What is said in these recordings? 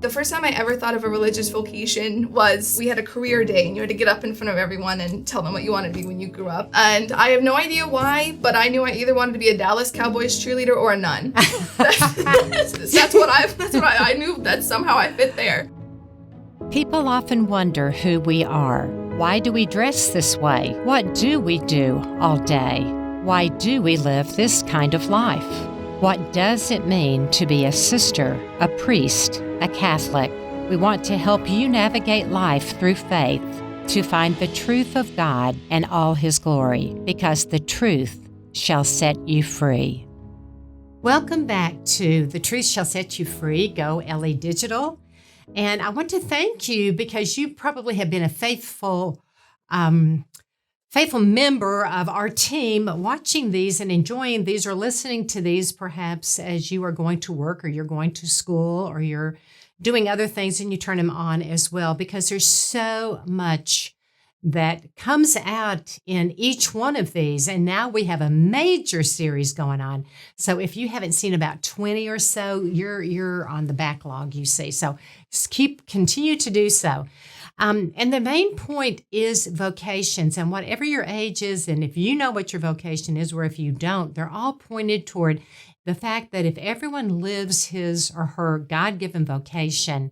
The first time I ever thought of a religious vocation was we had a career day and you had to get up in front of everyone and tell them what you wanted to be when you grew up. And I have no idea why, but I knew I either wanted to be a Dallas Cowboys cheerleader or a nun. That's what I knew that somehow I fit there. People often wonder who we are. Why do we dress this way? What do we do all day? Why do we live this kind of life? What does it mean to be a sister, a priest, a Catholic? We want to help you navigate life through faith to find the truth of God and all His glory, because the truth shall set you free. Welcome back to The Truth Shall Set You Free, Go LE Digital. And I want to thank you because you probably have been a faithful member of our team watching these and enjoying these or listening to these perhaps as you are going to work or you're going to school or you're doing other things and you turn them on as well, because there's so much that comes out in each one of these. And now we have a major series going on. So if you haven't seen about 20 or so, you're on the backlog, you see. So just continue to do so. And the main point is vocations, and whatever your age is, and if you know what your vocation is, or if you don't, they're all pointed toward the fact that if everyone lives his or her God-given vocation,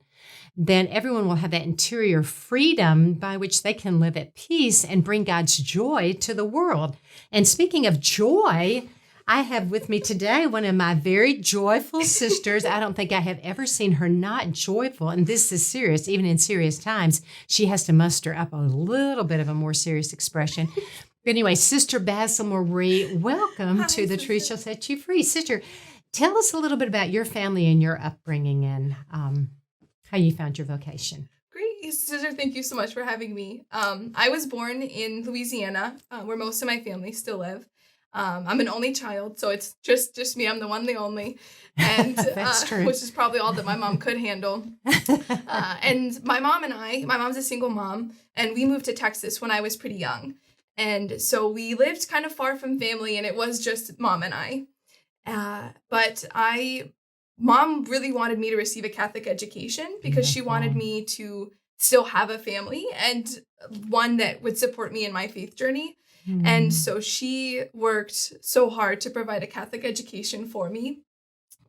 then everyone will have that interior freedom by which they can live at peace and bring God's joy to the world. And speaking of joy, I have with me today one of my very joyful sisters. I don't think I have ever seen her not joyful. And this is serious. Even in serious times, she has to muster up a little bit of a more serious expression. Anyway, Sister Basil Marie, welcome to The Truth Shall Set You Free. Sister, tell us a little bit about your family and your upbringing and how you found your vocation. Great, sister. Thank you so much for having me. I was born in Louisiana, where most of my family still live. I'm an only child, so it's just me. I'm the one, the only, and That's true. Which is probably all that my mom could handle. And my mom's a single mom, and we moved to Texas when I was pretty young, and so we lived kind of far from family, and it was just mom and I. But mom really wanted me to receive a Catholic education because she wanted me to still have a family and one that would support me in my faith journey. And so she worked so hard to provide a Catholic education for me.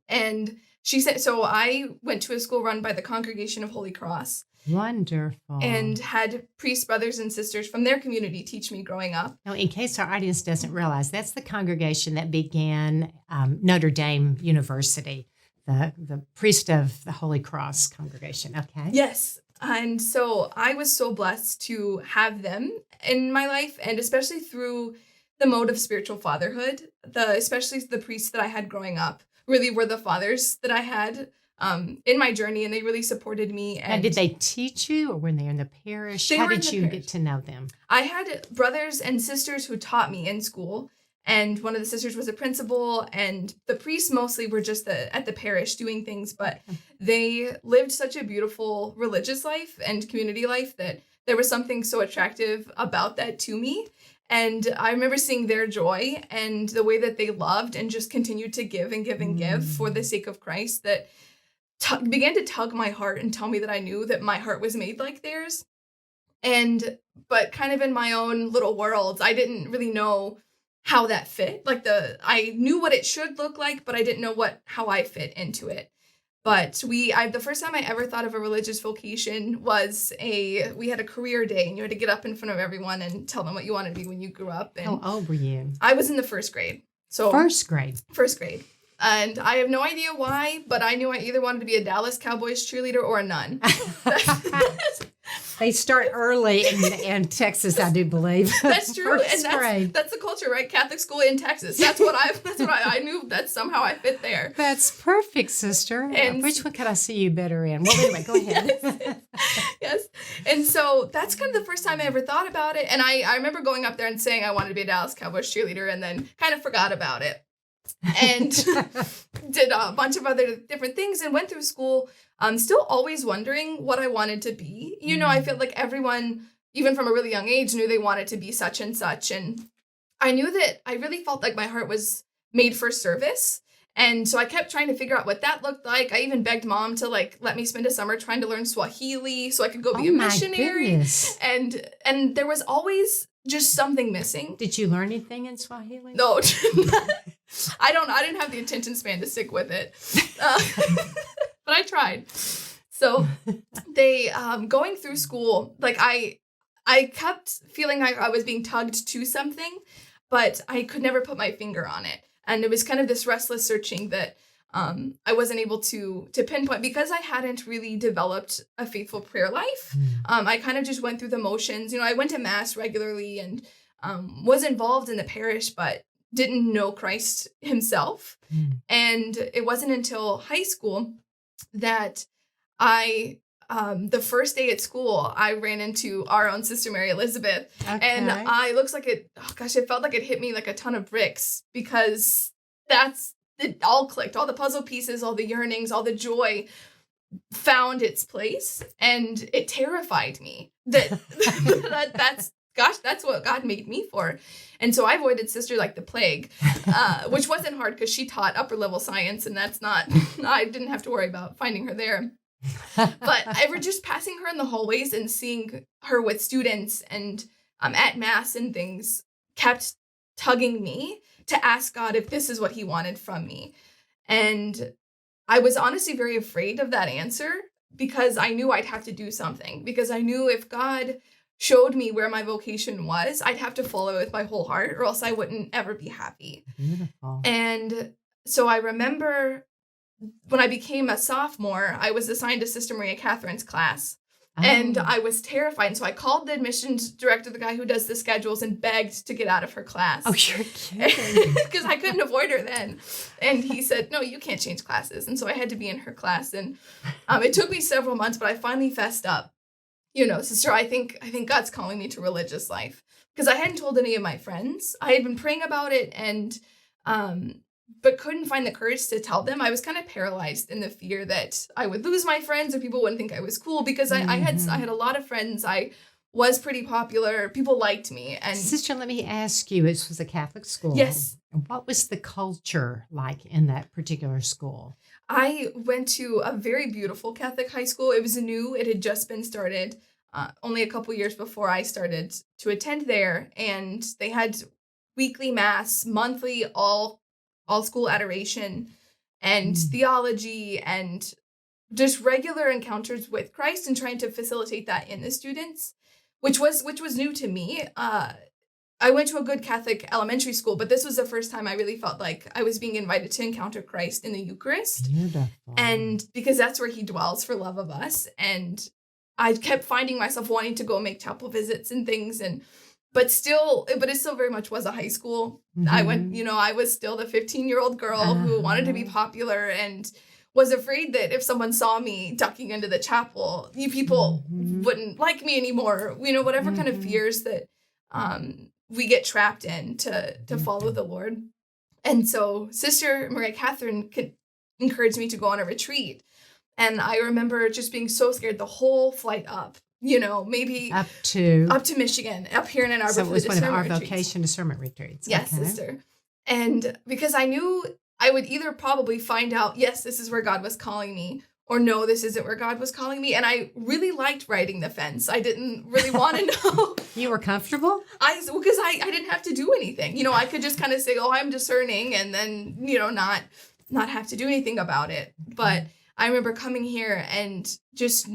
And she said, so I went to a school run by the Congregation of Holy Cross. Wonderful. And had priest brothers and sisters from their community teach me growing up. Now, in case our audience doesn't realize, that's the congregation that began Notre Dame University, the priest of the Holy Cross congregation. Okay. Yes. And so I was so blessed to have them in my life, and especially through the mode of spiritual fatherhood, especially the priests that I had growing up really were the fathers that I had in my journey, and they really supported me. And did they teach you, or were they in the parish? How did you get to know them? I had brothers and sisters who taught me in school, and one of the sisters was a principal, and the priests mostly were just at the parish doing things, but they lived such a beautiful religious life and community life that there was something so attractive about that to me. And I remember seeing their joy and the way that they loved and just continued to give and give and give for the sake of Christ that began to tug my heart and tell me that I knew that my heart was made like theirs. But kind of in my own little world, I didn't really know how that fit. I knew what it should look like, but I didn't know how I fit into it. But the first time I ever thought of a religious vocation was we had a career day and you had to get up in front of everyone and tell them what you wanted to be when you grew up. And how old were you? I was in the first grade. So First grade. And I have no idea why, but I knew I either wanted to be a Dallas Cowboys cheerleader or a nun. They start early in Texas, I do believe. That's true. First And grade. that's the culture, right? Catholic school in Texas. That's what I knew that somehow I fit there. That's perfect, sister. And which one could I see you better in? Well, anyway, go ahead. Yes. And so that's kind of the first time I ever thought about it. And I remember going up there and saying I wanted to be a Dallas Cowboys cheerleader and then kind of forgot about it. And did a bunch of other different things and went through school still always wondering what I wanted to be. You know, I feel like everyone, even from a really young age, knew they wanted to be such and such. And I knew that I really felt like my heart was made for service. And so I kept trying to figure out what that looked like. I even begged mom to like let me spend a summer trying to learn Swahili so I could go be a missionary. Goodness. And there was always just something missing. Did you learn anything in Swahili? No. I didn't have the attention span to stick with it. But I tried. So they going through school, like I kept feeling like I was being tugged to something, but I could never put my finger on it. And it was kind of this restless searching that I wasn't able to pinpoint because I hadn't really developed a faithful prayer life. I kind of just went through the motions. I went to mass regularly and was involved in the parish, but didn't know Christ himself. And it wasn't until high school that the first day at school, I ran into our own Sister Mary Elizabeth. Okay. And it felt like it hit me like a ton of bricks because it all clicked. All the puzzle pieces, all the yearnings, all the joy found its place. And it terrified me that's what God made me for. And so I avoided Sister like the plague, which wasn't hard because she taught upper level science and I didn't have to worry about finding her there. But I were just passing her in the hallways and seeing her with students and at mass and things kept tugging me to ask God if this is what he wanted from me. And I was honestly very afraid of that answer because I knew I'd have to do something, because I knew if God showed me where my vocation was, I'd have to follow it with my whole heart or else I wouldn't ever be happy. Beautiful. And so I remember when I became a sophomore, I was assigned to Sister Maria Catherine's class. And I was terrified. And so I called the admissions director, the guy who does the schedules, and begged to get out of her class. Oh, you're kidding. Because I couldn't avoid her then. And he said, no, you can't change classes. And so I had to be in her class. And it took me several months, but I finally fessed up. Sister, I think God's calling me to religious life. Because I hadn't told any of my friends. I had been praying about it and but couldn't find the courage to tell them. I was kind of paralyzed in the fear that I would lose my friends or people wouldn't think I was cool because I had a lot of friends. I was pretty popular. People liked me. And Sister, let me ask you, it was a Catholic school. Yes. What was the culture like in that particular school? I went to a very beautiful Catholic high school. It was new. It had just been started only a couple years before I started to attend there. And they had weekly mass, monthly, all school adoration and theology and just regular encounters with Christ and trying to facilitate that in the students, which was new to me. I went to a good Catholic elementary school, but this was the first time I really felt like I was being invited to encounter Christ in the Eucharist. Beautiful. And because that's where he dwells for love of us. And I kept finding myself wanting to go make chapel visits and things but it still very much was a high school. I was still the 15-year-old girl who wanted to be popular and was afraid that if someone saw me ducking into the chapel, people wouldn't like me anymore. Whatever kind of fears that we get trapped in to follow the Lord. And so Sister Maria Catherine encouraged me to go on a retreat. And I remember just being so scared the whole flight up. Maybe up to Michigan, up here in Ann Arbor. So it was one of our retreats. vocation discernment retreats. Yes, okay. Sister. And because I knew I would either probably find out, yes, this is where God was calling me, or no, this isn't where God was calling me. And I really liked riding the fence. I didn't really want to know. You were comfortable? Because I didn't have to do anything. I could just kind of say, oh, I'm discerning, and then, not have to do anything about it. But I remember coming here and just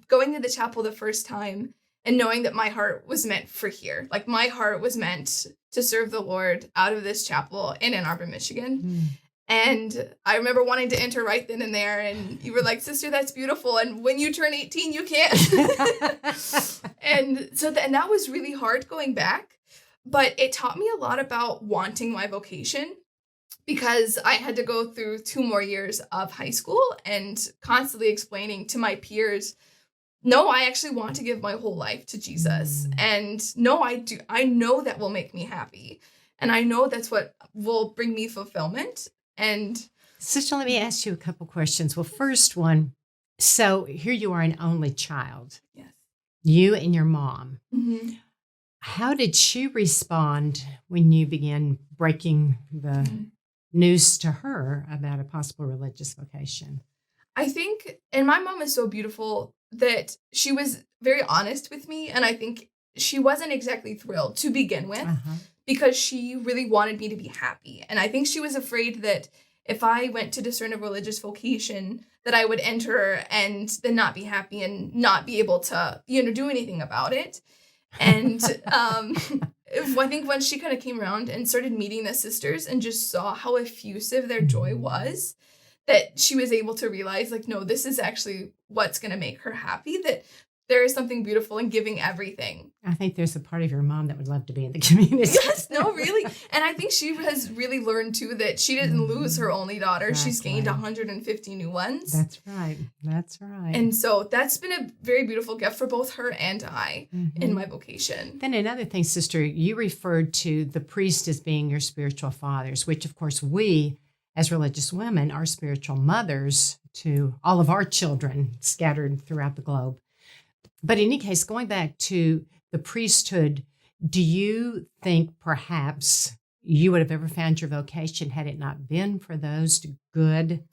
going to the chapel the first time and knowing that my heart was meant for here. Like my heart was meant to serve the Lord out of this chapel in Ann Arbor, Michigan. And I remember wanting to enter right then and there. And you were like, Sister, that's beautiful. And when you turn 18, you can't. And so that was really hard going back. But it taught me a lot about wanting my vocation, because I had to go through 2 more years of high school and constantly explaining to my peers, no, I actually want to give my whole life to Jesus. And no, I do. I know that will make me happy. And I know that's what will bring me fulfillment. And Sister, let me ask you a couple questions. Well, first one, so here you are, an only child. Yes. You and your mom. Mm-hmm. How did she respond when you began breaking the news to her about a possible religious vocation? I think, and my mom is so beautiful that she was very honest with me. And I think she wasn't exactly thrilled to begin with because she really wanted me to be happy. And I think she was afraid that if I went to discern a religious vocation, that I would enter and then not be happy and not be able to, do anything about it. And I think once she kind of came around and started meeting the sisters and just saw how effusive their joy was, that she was able to realize, like, no, this is actually what's going to make her happy, that there is something beautiful in giving everything. I think there's a part of your mom that would love to be in the community. Yes, no, really. And I think she has really learned, too, that she didn't lose her only daughter. Exactly. She's gained 150 new ones. That's right. That's right. And so that's been a very beautiful gift for both her and I in my vocation. Then another thing, sister, you referred to the priest as being your spiritual fathers, which, of course, we as religious women are spiritual mothers to all of our children scattered throughout the globe. But in any case, going back to the priesthood, do you think perhaps you would have ever found your vocation had it not been for those good,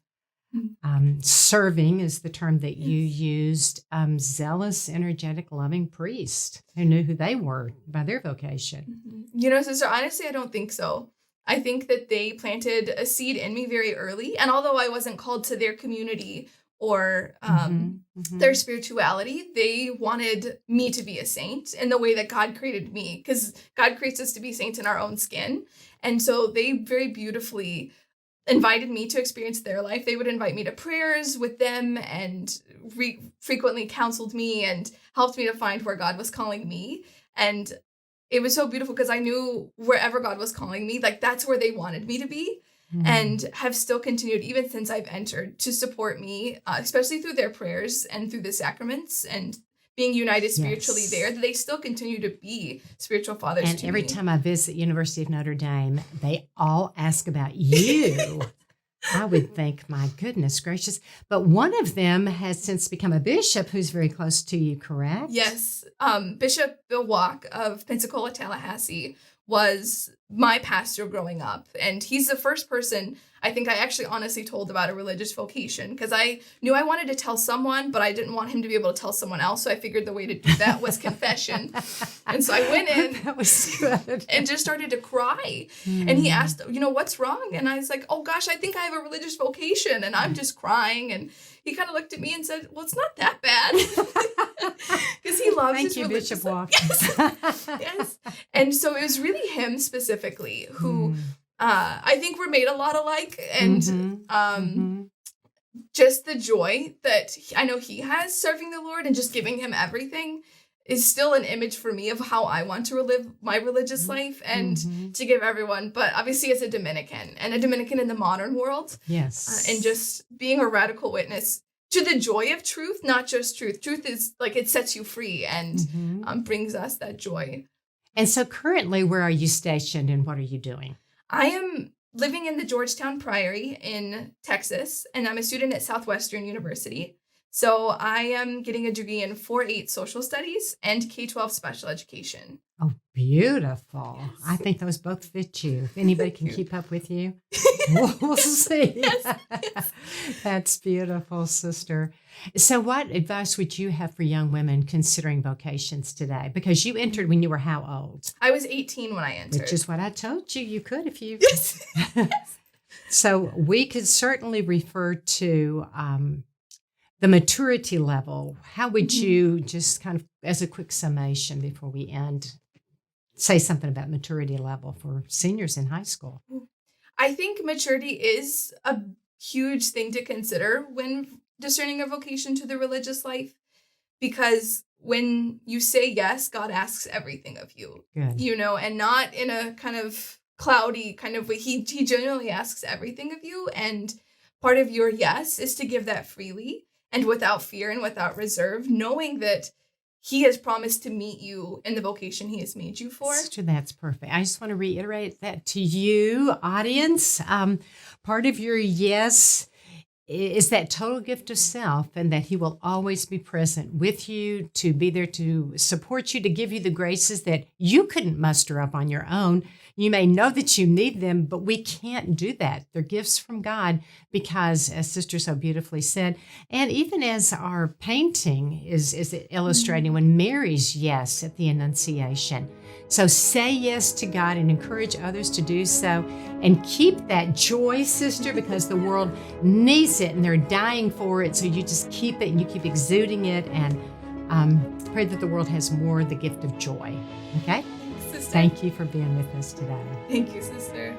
serving is the term that you used, zealous, energetic, loving priests who knew who they were by their vocation? Sister, honestly, I don't think so. I think that they planted a seed in me very early. And although I wasn't called to their community or their spirituality, they wanted me to be a saint in the way that God created me, because God creates us to be saints in our own skin. And so they very beautifully invited me to experience their life. They would invite me to prayers with them and frequently counseled me and helped me to find where God was calling me. And it was so beautiful because I knew wherever God was calling me, like that's where they wanted me to be. And have still continued even since I've entered to support me, especially through their prayers and through the sacraments and being united spiritually there. They still continue to be spiritual fathers and to every me. time I visit University of Notre Dame, they all ask about you. I would think, my goodness gracious. But one of them has since become a bishop who's very close to you, correct? Yes. Bishop Bill Walk of Pensacola, Tallahassee was my pastor growing up. And he's the first person I think I actually honestly told about a religious vocation, because I knew I wanted to tell someone, but I didn't want him to be able to tell someone else. So I figured the way to do that was confession. And so I went in That was good. and just started to cry. And he asked, what's wrong? And I was like, oh gosh, I think I have a religious vocation. And I'm just crying. And he kind of looked at me and said, well, it's not that bad. Because he loves his religious Bishop Walk. Yes. And so it was really him specifically who I think we're made a lot alike. And just the joy that I know he has serving the Lord and just giving him everything is still an image for me of how I want to live my religious life and to give everyone. But obviously as a Dominican and a Dominican in the modern world. Yes. And just being a radical witness to the joy of truth, not just truth. Truth is like it sets you free and brings us that joy. And so currently, where are you stationed and what are you doing? I am living in the Georgetown Priory in Texas, and I'm a student at Southwestern University. So I am getting a degree in 4-8 social studies and K-12 special education. Oh, beautiful. Yes. I think those both fit you. If anybody can keep up with you, we'll see. Yes. That's beautiful, sister. So what advice would you have for young women considering vocations today? Because you entered when you were how old? I was 18 when I entered. Which is what I told you. You could if you... Yes. So we could certainly refer to the maturity level. How would you, just kind of as a quick summation before we end, say something about maturity level for seniors in high school? I think maturity is a huge thing to consider when discerning a vocation to the religious life, because when you say yes, God asks everything of you. Good. And not in a kind of cloudy kind of way. He genuinely asks everything of you, and part of your yes is to give that freely and without fear and without reserve, knowing that he has promised to meet you in the vocation he has made you for. Sister, that's perfect. I just want to reiterate that to you, audience. Part of your yes is that total gift of self, and that he will always be present with you, to be there to support you, to give you the graces that you couldn't muster up on your own. You may know that you need them, but we can't do that. They're gifts from God because, as Sister so beautifully said, and even as our painting is illustrating, when Mary's yes at the Annunciation. So say yes to God and encourage others to do so, and keep that joy, sister, because the world needs it and they're dying for it. So you just keep it and you keep exuding it, and pray that the world has more of the gift of joy. Okay? Sister. Thank you for being with us today. Thank you, sister.